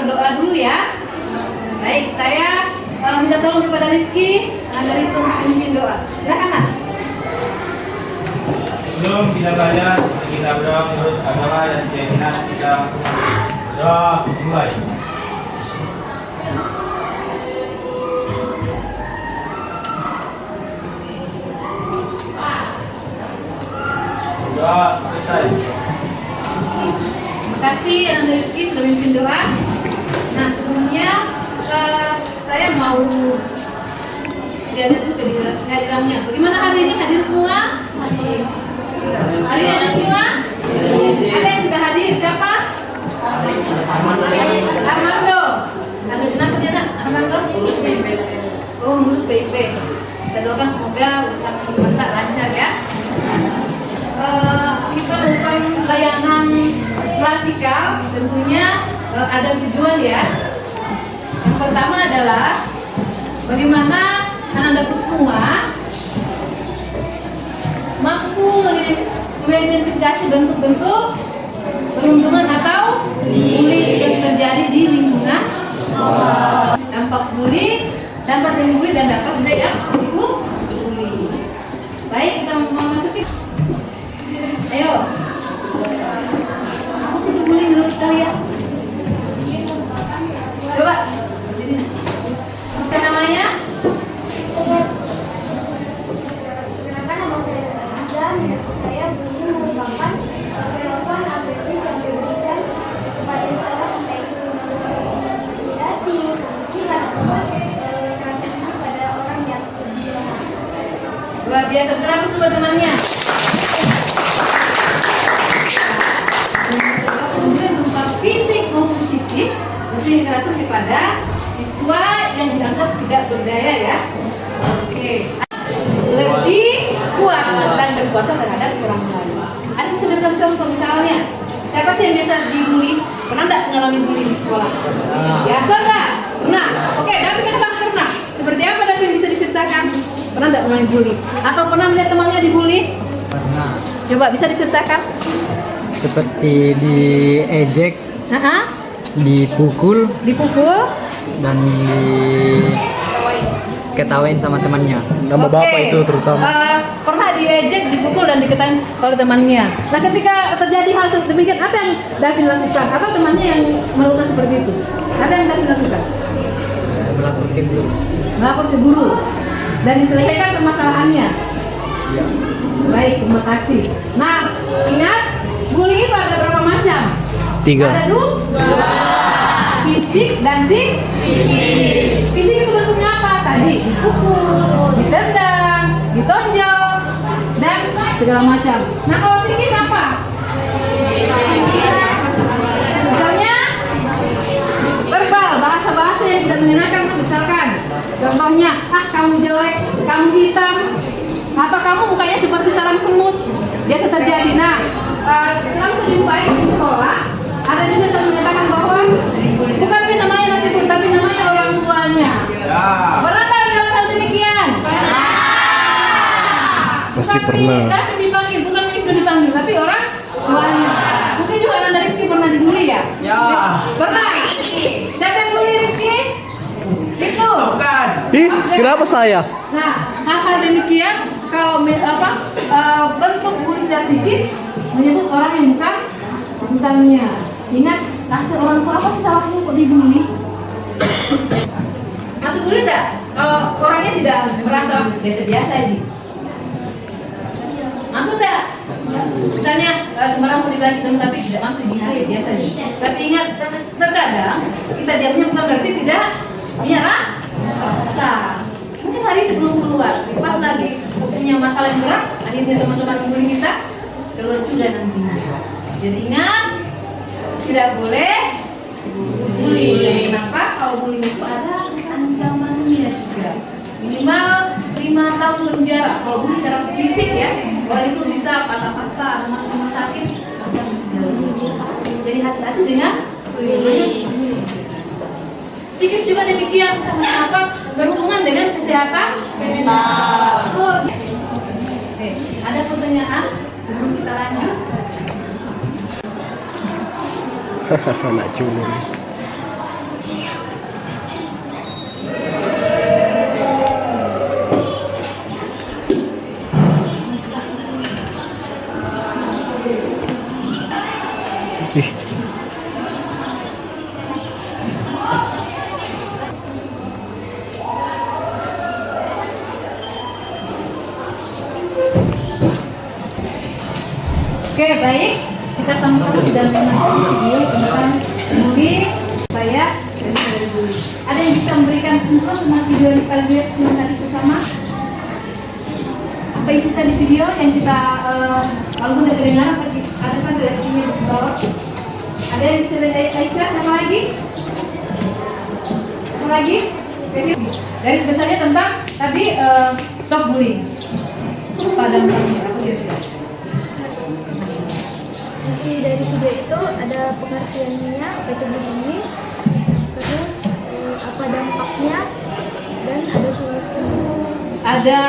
berdoa dulu ya. Baik, saya minta tolong kepada Rifki dari untuk memimpin doa. Silakan Nak. Sebelum kita belajar, kita berdoa menurut agama dan keyakinan kita masing-masing. Doa mulai. Doa selesai. Terima kasih Anak Rifki sudah memimpin doa. Nah, sebelumnya saya mau lihat dulu kehadirannya. Bagaimana hari ini, hadir semua? Hari ini ada semua? Ada yang tidak hadir? Siapa? Armando. Ada kenapa dia Nak? Armando? Lulus PIP. Oh, lulus PIP. Kita doakan semoga urusan kita lancar ya. Kita bukan layanan klasikal, tentunya ada tujuan ya. Yang pertama adalah bagaimana anak-anakku semua mampu mengidentifikasi bentuk-bentuk perundungan atau bully yang terjadi di lingkungan sekolah. Dampak bully, dampak yang bully dan dampak juga yang bully. Baik, kita mau masukin. Ayo. Apa sih bully menurut kalian? Coba. Apa namanya? Kenapa nama saya menurut saya bully merupakan perlakuan agresif yang diberikan kepada seseorang baik itu intimidasi, kebencian, atau kekerasan fisik pada orang yang lebih lemah. Luar biasa. Kenapa semua temannya? Kemudian berupa fisik maupun psikis, itu yang kekerasan kepada siswa yang dianggap tidak berdaya ya. Oke. Lebih kuat dan berkuasa terhadap orang lain. Ada kita berikan contoh misalnya, siapa sih yang biasa dibully? Pernah nggak mengalami bully di sekolah? Biasa nggak? Pernah. Oke, tapi kita pernah. Seperti apa David bisa diceritakan? Pernah nggak mengalami bully? Atau pernah melihat temannya dibully? Pernah. Coba bisa diceritakan? Seperti diejek, dipukul, dan diketawain sama temannya. Nama bapak itu terutama. Pernah diejek, dipukul dan diketawain oleh temannya. Nah, ketika terjadi hal demikian, apa yang David lakukan? Atau temannya yang melakukan seperti itu? Apa yang David lakukan? Melapor ke guru. Melapor ke guru dan diselesaikan permasalahannya. Ya. Baik, terima kasih. Nah, ingat, bullying itu ada berapa macam? 3. Ada 2. Fisik dan psikis. Fisik itu bentuknya apa? Tadi dipukul, ditendang, ditonjok, dan segala macam. Nah, kalau psikis apa? Misalnya verbal, bahasa-bahasa yang tidak menyenangkan. Misalkan, contohnya, kamu jelek, kamu hitam, atau kamu mukanya seperti sarang semut. Biasa terjadi. Nah, selalu dijumpai di sekolah. Ada juga yang menyatakan bahwa bukan namanya nasi pun, tapi namanya orang tuanya. Pernah tak bilang hal demikian? Pasti pernah. Tapi dipanggil, bukan itu dipanggil, tapi orang tuanya. Mungkin juga anak Rifki pernah dibully ya? Ya. Pernah. Siapa yang bully Rifki? Itu. Bukan. Ih, kenapa saya? Nah, hal-hal demikian kalau bentuk bully secara psikis menyebut orang yang bukannya. Ingat, kasih orang tua apa sih salahnya kok dibully? Masuk bully enggak? Kalau orangnya tidak merasa biasa-biasa aja. Masuk enggak? Misalnya sembarang mau dibagi teman tapi tidak masuk di hari biasa aja. Tapi ingat, terkadang kita diamnya bukan berarti tidak punya rasa. Mungkin hari ini belum keluar, pas lagi punya masalah yang berat, akhirnya teman-teman bully kita keluar juga nantinya. Jadi ingat, tidak boleh bullying. Kenapa? Kalau bullying itu ada ancamannya juga. Minimal 5 tahun penjara. Kalau bullying secara fisik ya, orang itu bisa patah-patah atau masuk rumah sakit. Jadi hati-hati dengan bullying. Psikis juga demikian. Kenapa? Berhubungan dengan kesehatan mental. Oke, ada pertanyaan sebelum kita lanjut? Nak culun. Ih, Oke, baik. Kita sama-sama sudah menonton video tentang bullying supaya dari bullying. Ada yang bisa memberikan kesimpulan tentang video yang kita lihat tadi bersama? Apa isi tadi video yang kita walaupun tidak kedengaran tapi ada kan dari sini di bawah. Ada yang bisa dari Aisyah, apa lagi? Apa lagi? Garis besarnya tentang tadi stop bullying. Pada apa kira-kira? Isi dari video itu ada pengertiannya, apa itu bullying, terus apa dampaknya, dan ada solusi. Ada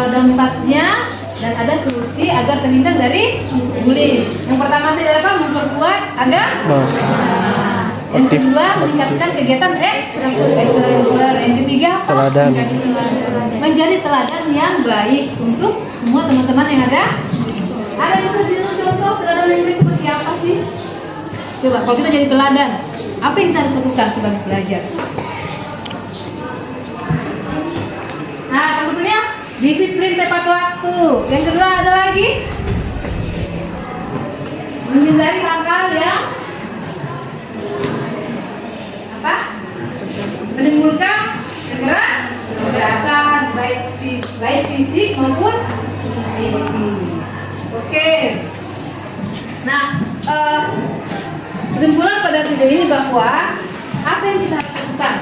dampaknya dan ada solusi agar terhindar dari bullying. Yang pertama itu adalah memperkuat agar yang kedua meningkatkan kegiatan ekstrakurikuler. Yang ketiga apa? Teladan. Menjadi teladan yang baik untuk semua teman-teman yang ada. Ada yang bisa contoh teladan yang baik seperti apa sih? Coba kalau kita jadi teladan, apa yang kita harus lakukan sebagai pelajar? Nah, satunya disiplin tepat waktu. Yang kedua ada lagi menghindari hal-hal yang apa? Menimbulkan kekerasan baik fisik maupun psikis. Oke. Nah, kesimpulan pada video ini bahwa apa yang kita harus lakukan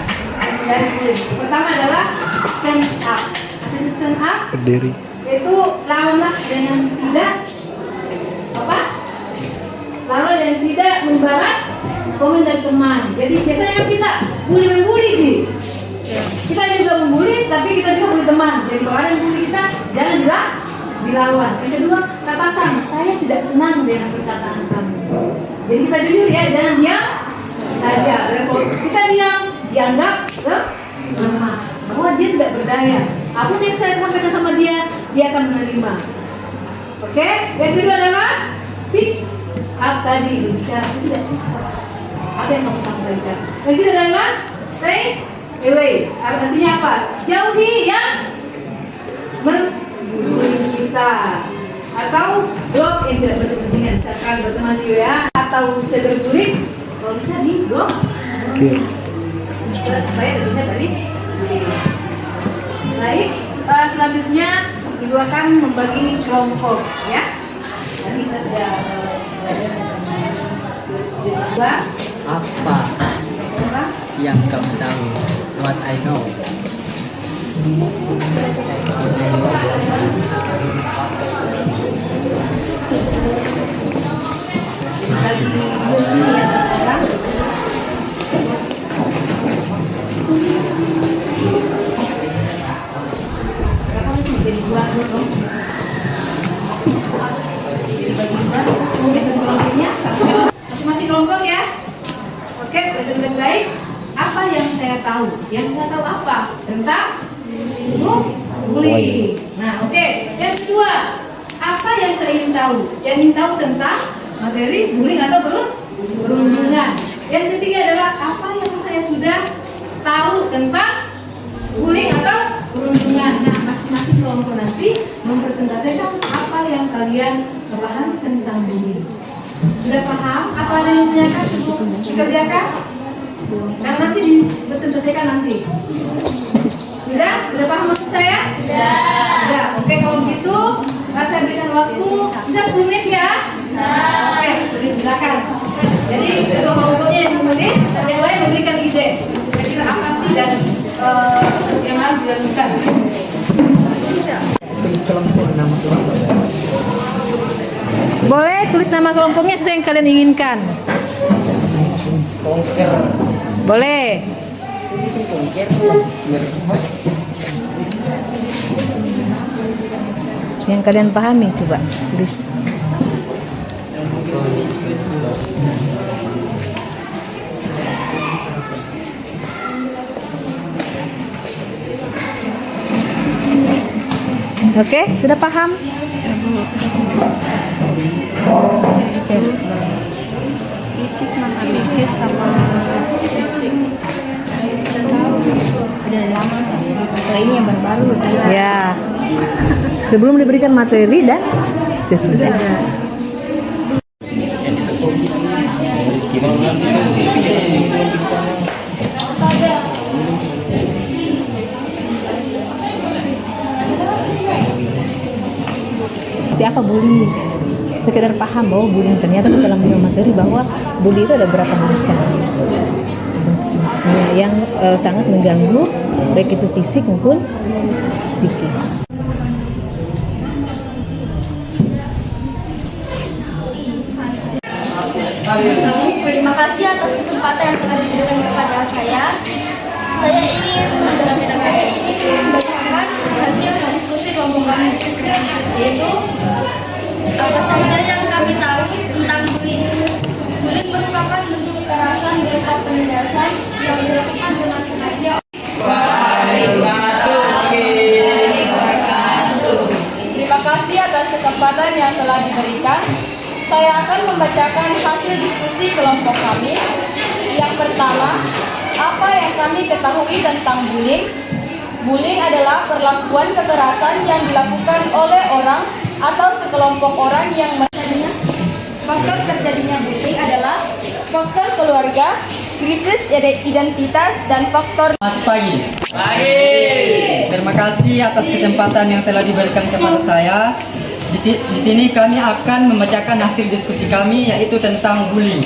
dari bullying? Pertama adalah stand up. Stand up berdiri. itu lawanlah dengan tidak apa? Lawan dengan tidak membalas komen dari teman. Jadi biasanya kan kita bully sih. Kita juga membuli, tapi kita juga bully teman. Jadi kalau ada yang bully kita, jangan dilawan. Yang kedua, katakan saya tidak senang dengan perkataan kamu. Jadi kita jujur ya, jangan diam saja. Kalau kita diam, dianggap lemah, bahwa dia tidak berdaya. Apa yang saya sampaikan sama dia akan menerima. Oke? Yang kedua adalah speak up tadi, berbicara. Saya tidak suka apa yang kamu sampaikan. Yang ketiga adalah stay away. Artinya apa? Jauhi yang membuli kita. Atau blok yang tidak berkepentingan. Misalkan berteman di WA atau bisa berbully, kalau bisa di blok. Oke. Supaya terhindar dari bullying. Baik, selanjutnya Ibu akan membagi kelompok ya. Tadi kita sudah belajar tentang dua. Apa yang kamu tahu? What I know. Bagi fungsi yang terang. Jadi dua kelompok. Jadi bagi dua, kemudian satu kelompoknya masing-masing kelompok ya. Oke, dengan baik. Apa yang saya tahu? Yang saya tahu apa tentang bullying. Nah, oke. Yang kedua, apa yang saya ingin tahu? Yang ingin tahu tentang materi bullying atau perundungan. Yang ketiga adalah apa yang saya sudah tahu tentang bullying atau perundungan. Nah, masing-masing kelompok nanti mempresentasikan apa yang kalian pahami tentang bullying. Sudah paham apa yang ditanyakan sebelum dikerjakan? Karena nanti dipresentasikan nanti. Sudah paham maksud saya? Sudah. Oke, kalau begitu saya berikan waktu bisa 10 menit ya? Oke, silakan. Jadi kedua kelompoknya yang menit, yang lain memberikan ide. Kira-kira apa sih dan yang harus dilakukan? Tulis kelompok, nama kelompok. Boleh tulis nama kelompoknya sesuai yang kalian inginkan. Boleh. Yang kalian pahami coba tulis. Oke, sudah paham? Oke. psikis sama fisik. Udah lama kan? Kalau ini yang baru-baru. Ya. Sebelum diberikan materi dan sesudah. Seperti apa bullying? Sekedar paham bahwa bullying ternyata kita dalam materi bahwa bullying itu ada berapa macam bentuknya yang sangat mengganggu baik itu fisik maupun psikis. Terima kasih atas kesempatan yang telah diberikan kepada saya. Saya ingin membacakan hasil diskusi kelompok kami, yaitu apa saja yang kami tahu tentang bullying. Bullying merupakan bentuk kekerasan berupa penindasan yang dilakukan dengan sengaja. Terima kasih atas kesempatan yang telah diberikan. Saya akan membacakan hasil diskusi kelompok kami. Yang pertama, apa yang kami ketahui tentang bullying? Bullying adalah perlakuan kekerasan yang dilakukan oleh orang atau sekelompok orang yang merasanya. Faktor terjadinya bullying adalah faktor keluarga, krisis identitas, dan faktor. Selamat pagi. Terima kasih atas kesempatan yang telah diberikan kepada saya. Di sini kami akan membacakan hasil diskusi kami, yaitu tentang bullying.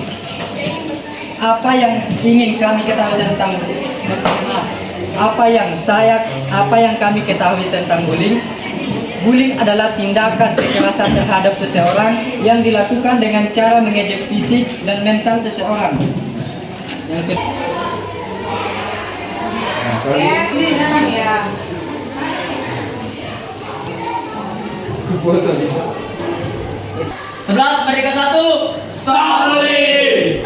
Apa yang ingin kami ketahui tentang apa yang kami ketahui tentang bullying? Bullying adalah tindakan kekerasan terhadap seseorang yang dilakukan dengan cara mengejek fisik dan mental seseorang. Yang kedua, 11 Merdeka 1 Stop bullying!